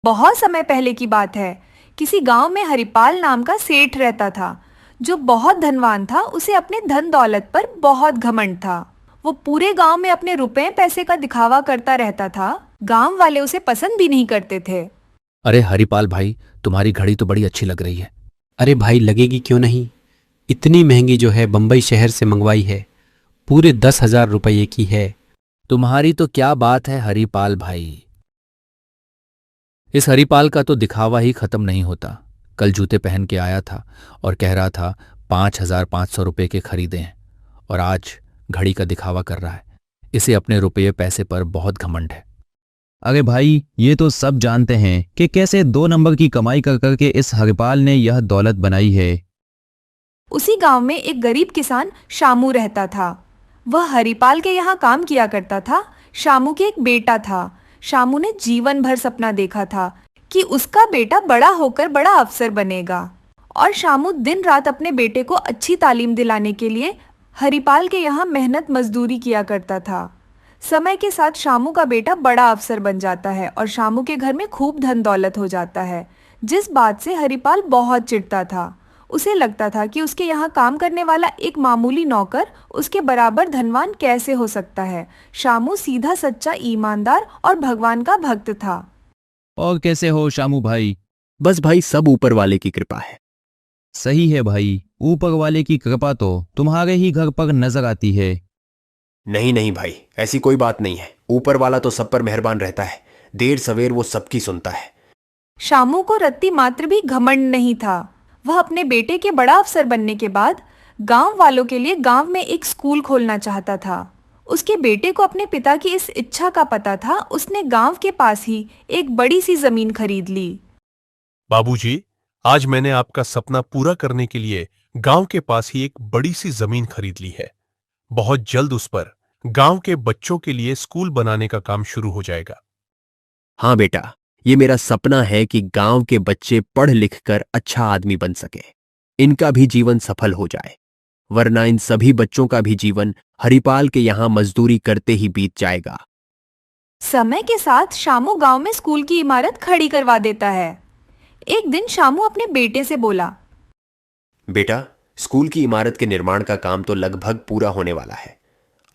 बहुत समय पहले की बात है। किसी गांव में हरिपाल नाम का सेठ रहता था, जो बहुत धनवान था। उसे अपने धन दौलत पर बहुत घमंड था। वो पूरे गांव में अपने रुपए पैसे का दिखावा करता रहता था। गांव वाले उसे पसंद भी नहीं करते थे। अरे हरिपाल भाई, तुम्हारी घड़ी तो बड़ी अच्छी लग रही है। अरे भाई, लगेगी क्यों नहीं। इतनी महंगी जो है बंबई शहर से मंगवाई है। पूरे 10,000 रुपये की है। तुम्हारी तो क्या बात है हरिपाल भाई। इस हरिपाल का तो दिखावा ही खत्म नहीं होता। कल जूते पहन के आया था और कह रहा था 5,500 रुपये के खरीदे हैं, और आज घड़ी का दिखावा कर रहा है। इसे अपने रुपये पैसे पर बहुत घमंड है। अरे भाई, ये तो सब जानते हैं कि कैसे 2 नंबर की कमाई कर करके इस हरिपाल ने यह दौलत बनाई है। उसी गांव में एक गरीब किसान शामू रहता था। वह हरिपाल के यहाँ काम किया करता था। शामू के एक बेटा था। शामू ने जीवन भर सपना देखा था कि उसका बेटा बड़ा होकर बड़ा अफसर बनेगा। और शामू दिन रात अपने बेटे को अच्छी तालीम दिलाने के लिए हरिपाल के यहाँ मेहनत मजदूरी किया करता था। समय के साथ शामू का बेटा बड़ा अफसर बन जाता है और शामू के घर में खूब धन दौलत हो जाता है, जिस बात से हरिपाल बहुत चिढ़ता था। उसे लगता था कि उसके यहाँ काम करने वाला एक मामूली नौकर उसके बराबर धनवान कैसे हो सकता है। शामू सीधा सच्चा ईमानदार और भगवान का भक्त था। और कैसे हो शामू भाई? बस भाई, सब ऊपर वाले की कृपा है। सही है भाई, ऊपर वाले की कृपा तो तुम्हारे ही घर पर नजर आती है। नहीं नहीं भाई, ऐसी कोई बात नहीं है। ऊपर वाला तो सब पर मेहरबान रहता है। देर सवेर वो सबकी सुनता है। शामू को रत्ती मात्र भी घमंड नहीं था। वह अपने बेटे के बड़ा अफसर बनने के बाद गांव वालों के लिए गांव में एक स्कूल खोलना चाहता था। उसके बेटे को अपने पिता की इस इच्छा का पता था। उसने गांव के पास ही एक बड़ी सी जमीन खरीद ली। बाबूजी, आज मैंने आपका सपना पूरा करने के लिए गांव के पास ही एक बड़ी सी जमीन खरीद ली है। बहुत जल्द उस पर गांव के बच्चों के लिए स्कूल बनाने का काम शुरू हो जाएगा। हाँ बेटा, ये मेरा सपना है कि गांव के बच्चे पढ़ लिख कर अच्छा आदमी बन सके, इनका भी जीवन सफल हो जाए। वरना इन सभी बच्चों का भी जीवन हरिपाल के यहां मजदूरी करते ही बीत जाएगा। समय के साथ शामू गांव में स्कूल की इमारत खड़ी करवा देता है। एक दिन शामू अपने बेटे से बोला, बेटा, स्कूल की इमारत के निर्माण का काम तो लगभग पूरा होने वाला है।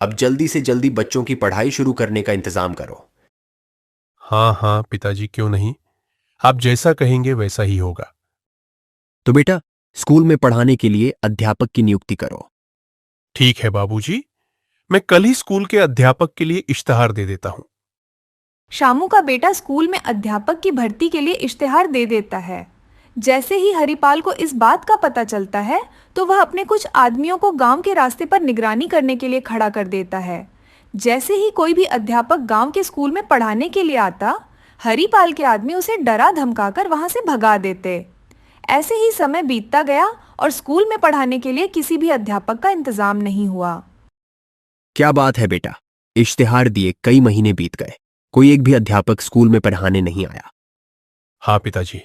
अब जल्दी से जल्दी बच्चों की पढ़ाई शुरू करने का इंतजाम करो। हाँ हाँ पिताजी, क्यों नहीं। आप जैसा कहेंगे वैसा ही होगा। तो बेटा, स्कूल में पढ़ाने के लिए अध्यापक की नियुक्ति करो। ठीक है बाबूजी, मैं कल ही स्कूल के अध्यापक के लिए इश्तिहार दे देता हूं। शामू का बेटा स्कूल में अध्यापक की भर्ती के लिए इश्तिहार दे देता है। जैसे ही हरिपाल को इस बात का पता चलता है, तो वह अपने कुछ आदमियों को गांव के रास्ते पर निगरानी करने के लिए खड़ा कर देता है। जैसे ही कोई भी अध्यापक गांव के स्कूल में पढ़ाने के लिए आता, हरिपाल के आदमी उसे डरा धमकाकर वहां से भगा देते। ऐसे ही समय बीतता गया और स्कूल में पढ़ाने के लिए किसी भी अध्यापक का इंतजाम नहीं हुआ। क्या बात है बेटा, इश्तिहार दिए कई महीने बीत गए, कोई एक भी अध्यापक स्कूल में पढ़ाने नहीं आया। हाँ पिताजी,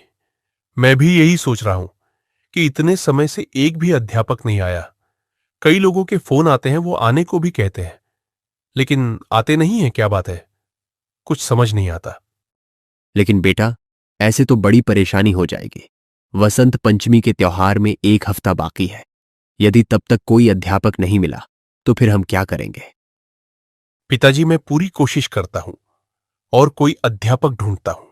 मैं भी यही सोच रहा हूं कि इतने समय से एक भी अध्यापक नहीं आया। कई लोगों के फोन आते हैं, वो आने को भी कहते हैं, लेकिन आते नहीं है। क्या बात है, कुछ समझ नहीं आता। लेकिन बेटा, ऐसे तो बड़ी परेशानी हो जाएगी। वसंत पंचमी के त्योहार में 1 हफ्ता बाकी है। यदि तब तक कोई अध्यापक नहीं मिला तो फिर हम क्या करेंगे? पिताजी, मैं पूरी कोशिश करता हूं और कोई अध्यापक ढूंढता हूं।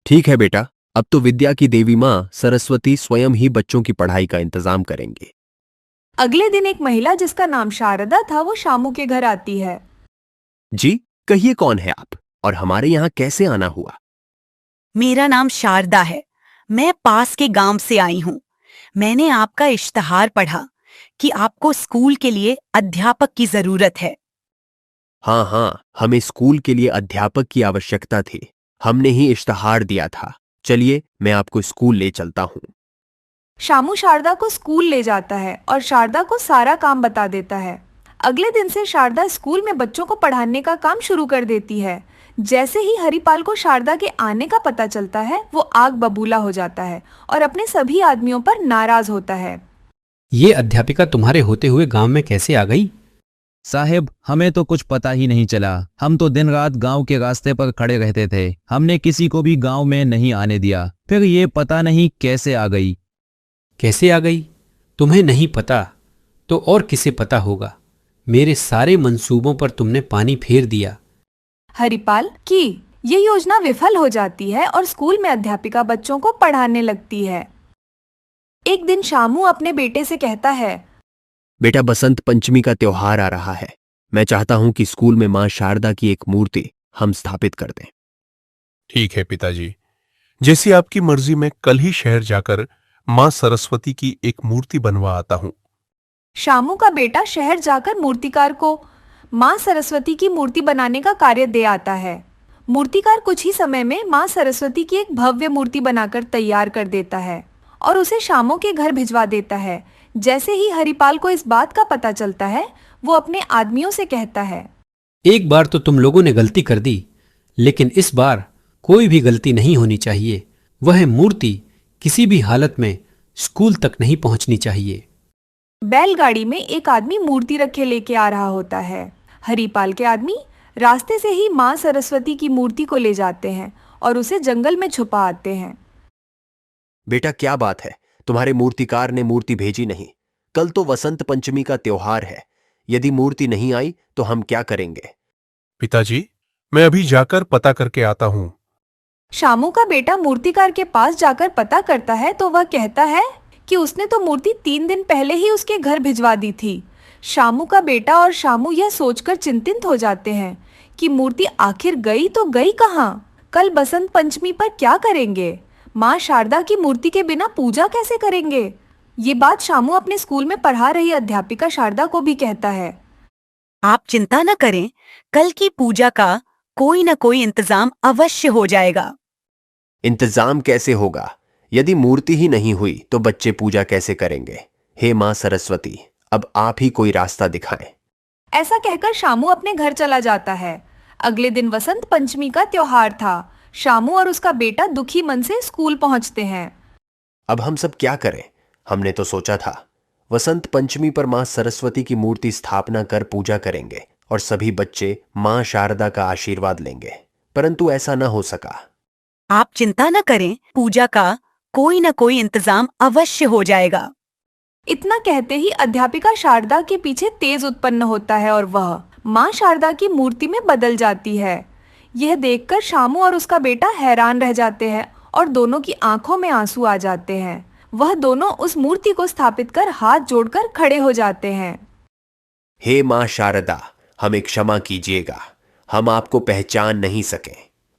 ठीक है बेटा, अब तो विद्या की देवी मां सरस्वती स्वयं ही बच्चों की पढ़ाई का इंतजाम करेंगे। अगले दिन एक महिला जिसका नाम शारदा था, वो शामू के घर आती है। जी, कहिए कौन है आप और हमारे यहाँ कैसे आना हुआ? मेरा नाम शारदा है। मैं पास के गांव से आई हूँ। मैंने आपका इश्तिहार पढ़ा कि आपको स्कूल के लिए अध्यापक की जरूरत है। हाँ हाँ, हमें स्कूल के लिए अध्यापक की आवश्यकता थी। हमने ही इश्तिहार दिया था। चलिए, मैं आपको स्कूल ले चलता हूँ। शामू शारदा को स्कूल ले जाता है और शारदा को सारा काम बता देता है। अगले दिन से शारदा स्कूल में बच्चों को पढ़ाने का काम शुरू कर देती है। जैसे ही हरिपाल को शारदा के आने का पता चलता है, वो आग बबूला हो जाता है और अपने सभी आदमियों पर नाराज होता है। ये अध्यापिका तुम्हारे होते हुए गांव में कैसे आ गई? साहेब, हमें तो कुछ पता ही नहीं चला। हम तो दिन रात गांव के रास्ते पर खड़े रहते थे। हमने किसी को भी गांव में नहीं आने दिया। फिर ये पता नहीं कैसे आ गई। कैसे आ गई? तुम्हें नहीं पता तो और किसे पता होगा? मेरे सारे मंसूबों पर तुमने पानी फेर दिया। हरिपाल की ये योजना विफल हो जाती है और स्कूल में अध्यापिका बच्चों को पढ़ाने लगती है। एक दिन शामू अपने बेटे से कहता है, बेटा, बसंत पंचमी का त्योहार आ रहा है। मैं चाहता हूं कि स्कूल में मां शारदा की एक मूर्ति हम स्थापित कर दें। ठीक है पिताजी, जैसी आपकी मर्जी। मैं कल ही शहर जाकर मां सरस्वती की एक मूर्ति बनवा आता हूं। शामू का बेटा शहर जाकर मूर्तिकार को मां सरस्वती की मूर्ति बनाने का कार्य दे आता है। मूर्तिकार कुछ ही समय में मां सरस्वती की एक भव्य मूर्ति बनाकर तैयार कर देता है और उसे शामू के घर भिजवा देता है। जैसे ही हरिपाल को इस बात का पता चलता है, वो अपने आदमियों से कहता है, एक बार तो तुम लोगों ने गलती कर दी, लेकिन इस बार कोई भी गलती नहीं होनी चाहिए। वह मूर्ति किसी भी हालत में स्कूल तक नहीं पहुंचनी चाहिए। बैलगाड़ी में एक आदमी मूर्ति रखे लेके आ रहा होता है। हरिपाल के आदमी रास्ते से ही मां सरस्वती की मूर्ति को ले जाते हैं और उसे जंगल में छुपा आते हैं। बेटा, क्या बात है? तुम्हारे मूर्तिकार ने मूर्ति भेजी नहीं। कल तो वसंत पंचमी का त्योहार है। यदि मूर्ति नहीं आई तो हम क्या करेंगे? पिताजी, मैं अभी जाकर पता करके आता हूं। शामू का बेटा मूर्तिकार के पास जाकर पता करता है तो वह कहता है कि उसने तो मूर्ति 3 दिन पहले ही उसके घर भिजवा दी थी। शामू का बेटा और शामू यह सोचकर चिंतित हो जाते हैं कि मूर्ति आखिर गई तो गई कहाँ? कल बसंत पंचमी पर क्या करेंगे? माँ शारदा की मूर्ति के बिना पूजा कैसे करेंगे? ये बात शामू अपने स्कूल में पढ़ा रही अध्यापिका शारदा को भी कहता है। आप चिंता न करें, कल की पूजा का कोई न कोई इंतजाम अवश्य हो जाएगा। इंतजाम कैसे होगा? यदि मूर्ति ही नहीं हुई तो बच्चे पूजा कैसे करेंगे? हे मां सरस्वती, अब आप ही कोई रास्ता दिखाएं। ऐसा कहकर शामू अपने घर चला जाता है। अगले दिन वसंत पंचमी का त्योहार था। शामू और उसका बेटा दुखी मन से स्कूल पहुंचते हैं। अब हम सब क्या करें? हमने तो सोचा था वसंत पंचमी पर मां सरस्वती की मूर्ति स्थापना कर पूजा करेंगे और सभी बच्चे मां शारदा का आशीर्वाद लेंगे, परंतु ऐसा न हो सका। आप चिंता न करें, पूजा का कोई न कोई इंतजाम अवश्य हो जाएगा। इतना कहते ही अध्यापिका शारदा के पीछे तेज उत्पन्न होता है और वह मां शारदा की मूर्ति में बदल जाती है। यह देखकर शामू और उसका बेटा हैरान रह जाते हैं और दोनों की आंखों में आंसू आ जाते हैं। वह दोनों उस मूर्ति को स्थापित कर हाथ जोड़कर खड़े हो जाते हैं। हे मां शारदा, हमें क्षमा कीजिएगा, हम आपको पहचान नहीं सके।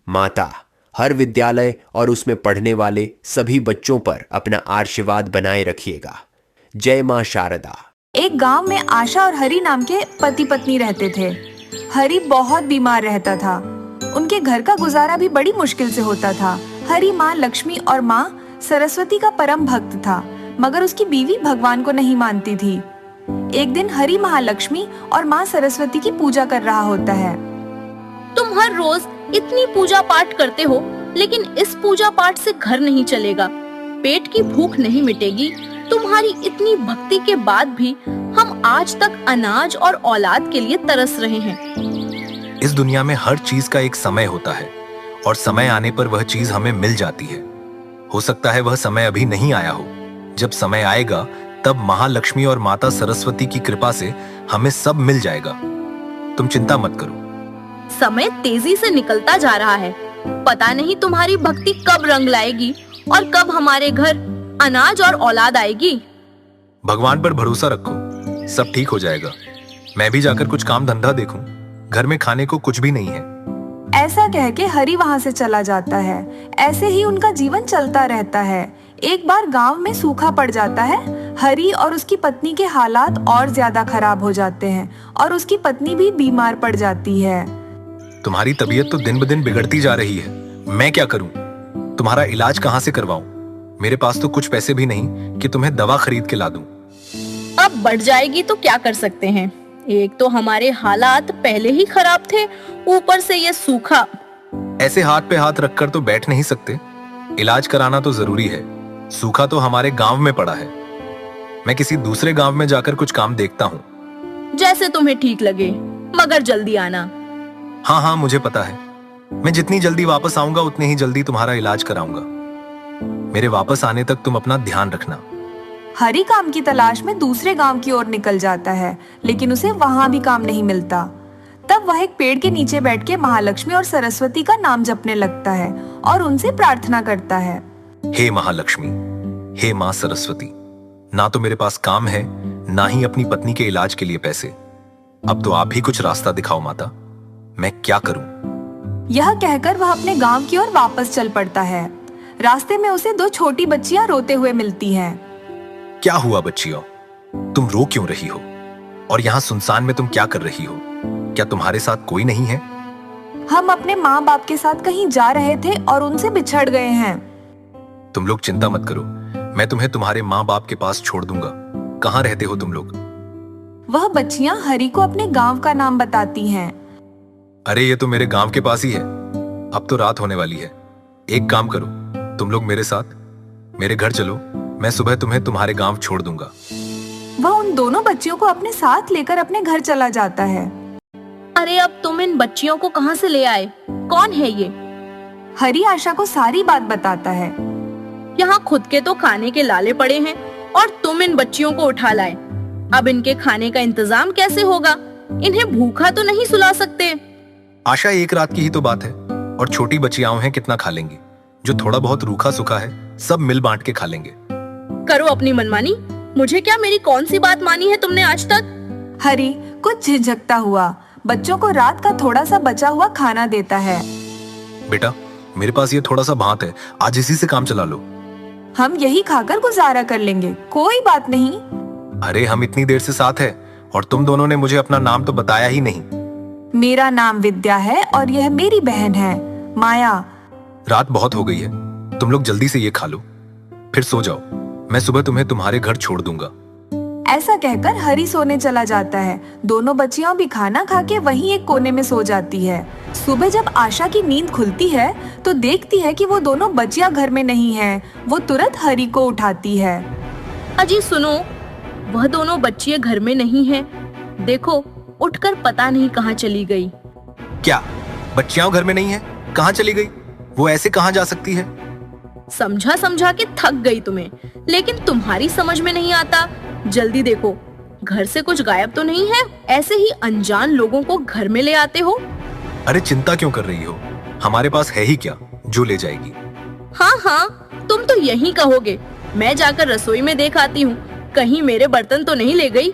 माता, हर विद्यालय और उसमें पढ़ने वाले सभी बच्चों पर अपना आशीर्वाद बनाए रखिएगा। जय मां शारदा। एक गांव में आशा और हरि नाम के पति पत्नी रहते थे। हरि बहुत बीमार रहता था। उनके घर का गुजारा भी बड़ी मुश्किल से होता था। हरि माँ लक्ष्मी और माँ सरस्वती का परम भक्त था, मगर उसकी बीवी भगवान को नहीं मानती थी। एक दिन हरि महालक्ष्मी और माँ सरस्वती की पूजा कर रहा होता है। तुम हर रोज इतनी पूजा पाठ करते हो, लेकिन इस पूजा पाठ से घर नहीं चलेगा, पेट की भूख नहीं मिटेगी। तुम्हारी इतनी भक्ति के बाद भी हम आज तक अनाज और औलाद के लिए तरस रहे हैं। इस दुनिया में हर चीज का एक समय होता है और समय आने पर वह चीज हमें मिल जाती है। हो सकता है वह समय अभी नहीं आया हो। जब समय आएगा तब महालक्ष्मी और माता सरस्वती की कृपा से हमें सब मिल जाएगा। तुम चिंता मत करो। समय तेजी से निकलता जा रहा है। पता नहीं तुम्हारी भक्ति कब रंग लाएगी और कब हमारे घर अनाज और औलाद आएगी। भगवान पर भरोसा रखो, सब ठीक हो जाएगा। मैं भी जाकर कुछ काम धंधा देखूं। घर में खाने को कुछ भी नहीं है। ऐसा कह के हरि वहाँ से चला जाता है। ऐसे ही उनका जीवन चलता रहता है। एक बार गांव में सूखा पड़ जाता है। हरि और उसकी पत्नी के हालात और ज्यादा खराब हो जाते हैं और उसकी पत्नी भी बीमार पड़ जाती है। तुम्हारी तबीयत तो दिन ब दिन बिगड़ती जा रही है। मैं क्या करूं? तुम्हारा इलाज कहां से करवाऊं? मेरे पास तो कुछ पैसे भी नहीं कि तुम्हें दवा खरीद के ला दूं। अब बढ़ जाएगी तो क्या कर सकते हैं? एक तो हमारे हालात पहले ही खराब थे, ऊपर से ये सूखा। ऐसे हाथ पे हाथ रखकर तो बैठ नहीं सकते। इलाज कराना तो जरूरी है। सूखा तो हमारे गांव में पड़ा है। मैं किसी दूसरे गांव में जाकर कुछ काम देखता हूँ। जैसे तुम्हें ठीक लगे, मगर जल्दी आना। हाँ हाँ, मुझे पता है। मैं जितनी जल्दी वापस आऊंगा उतनी ही जल्दी तुम्हारा इलाज कराऊंगा। मेरे वापस आने तक तुम अपना ध्यान रखना। हरी काम की तलाश में दूसरे गांव की ओर निकल जाता है, लेकिन उसे वहां भी काम नहीं मिलता। तब वह एक पेड़ के नीचे बैठ के महालक्ष्मी और सरस्वती का नाम जपने लगता है और उनसे प्रार्थना करता है। हे महालक्ष्मी, हे माँ सरस्वती, ना तो मेरे पास काम है, ना ही अपनी पत्नी के इलाज के लिए पैसे। अब तो आप ही कुछ रास्ता दिखाओ माता, मैं क्या करूं? यह कहकर वह अपने गांव की ओर वापस चल पड़ता है। रास्ते में उसे दो छोटी बच्चियां रोते हुए मिलती हैं। क्या हुआ बच्चियों, तुम रो क्यों रही हो? और यहाँ सुनसान में तुम क्या कर रही हो? क्या तुम्हारे साथ कोई नहीं है? हम अपने माँ बाप के साथ कहीं जा रहे थे और उनसे बिछड़ गए हैं। तुम लोग चिंता मत करो, मैं तुम्हें तुम्हारे माँ बाप के पास छोड़ दूंगा। कहाँ रहते हो तुम लोग? वह बच्चियां हरी को अपने गांव का नाम बताती हैं। अरे ये तो मेरे गांव के पास ही है। अब तो रात होने वाली है। एक काम करो, तुम लोग मेरे साथ मेरे घर चलो, मैं सुबह तुम्हें तुम्हारे गांव छोड़ दूंगा। वह उन दोनों बच्चियों को अपने साथ लेकर अपने घर चला जाता है। अरे अब तुम इन बच्चियों को कहाँ से ले आए? कौन है ये? हरी आशा को सारी बात बताता है। यहाँ खुद के तो खाने के लाले पड़े हैं और तुम इन बच्चियों को उठा लाए। अब इनके खाने का इंतजाम कैसे होगा? इन्हें भूखा तो नहीं सुला सकते। आशा, एक रात की ही तो बात है, और छोटी बच्चियां हैं, कितना खा लेंगी? जो थोड़ा बहुत रूखा सूखा है सब मिल बांट के खा लेंगे। करो अपनी मनमानी। मुझे क्या, मेरी कौन सी बात मानी है तुमने आज तक? हरी कुछ झिझकता हुआ बच्चों को रात का थोड़ा सा बचा हुआ खाना देता है। बेटा, मेरे पास ये थोड़ा सा भात है, आज इसी से काम चला लो। हम यही खाकर गुजारा कर लेंगे, कोई बात नहीं। अरे हम इतनी देर से साथ हैं और तुम दोनों ने मुझे अपना नाम तो बताया ही नहीं। मेरा नाम विद्या है और यह मेरी बहन है माया। रात बहुत हो गई है, तुम लोग जल्दी से ये खा लो, फिर सो जाओ। मैं सुबह तुम्हें तुम्हारे घर छोड़ दूंगा। ऐसा कहकर हरी सोने चला जाता है। दोनों बच्चियां भी खाना खा के वहीं एक कोने में सो जाती है। सुबह जब आशा की नींद खुलती है तो देखती है कि वो दोनों बच्चियां घर में नहीं हैं। वो तुरंत हरी को उठाती है। अजी सुनो, वह दोनों बच्चियां घर में नहीं हैं। देखो, उठकर पता नहीं कहाँ चली गई। क्या बच्चियां घर में नहीं है? कहाँ चली गई? वो ऐसे कहाँ जा सकती है? समझा समझा के थक गई तुम्हें, लेकिन तुम्हारी समझ में नहीं आता। जल्दी देखो, घर से कुछ गायब तो नहीं है? ऐसे ही अनजान लोगों को घर में ले आते हो। अरे चिंता क्यों कर रही हो? हमारे पास है ही क्या जो ले जाएगी? हाँ हाँ, तुम तो यही कहोगे। मैं जाकर रसोई में देख आती हूँ, कहीं मेरे बर्तन तो नहीं ले गई।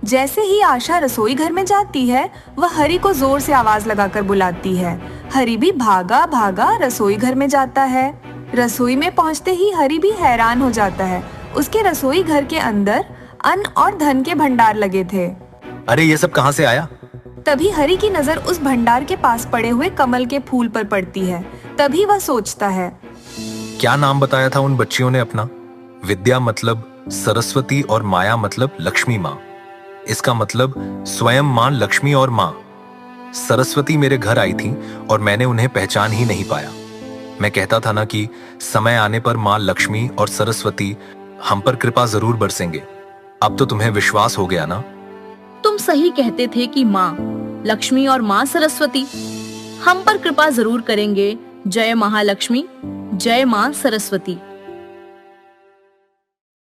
जैसे ही आशा रसोई घर में जाती है, वह हरी को जोर से आवाज लगाकर बुलाती है। हरी भी भागा भागा रसोई घर में जाता है। रसोई में पहुंचते ही हरी भी हैरान हो जाता है। उसके रसोई घर के अंदर अन्न और धन के भंडार लगे थे। अरे ये सब कहाँ से आया? तभी हरी की नजर उस भंडार के पास पड़े हुए कमल के फूल पर पड़ती है। तभी वह सोचता है, क्या नाम बताया था उन बच्चियों ने अपना? विद्या मतलब सरस्वती और माया मतलब लक्ष्मी माँ। इसका मतलब स्वयं माँ लक्ष्मी और माँ सरस्वती मेरे घर आई थी और मैंने उन्हें पहचान ही नहीं पाया। मैं कहता था ना कि समय आने पर माँ लक्ष्मी और सरस्वती हम पर कृपा जरूर बरसेंगे। अब तो तुम्हें विश्वास हो गया ना? तुम सही कहते थे कि माँ लक्ष्मी और माँ सरस्वती हम पर कृपा जरूर करेंगे। जय महालक्ष्मी, जय माँ सरस्वती।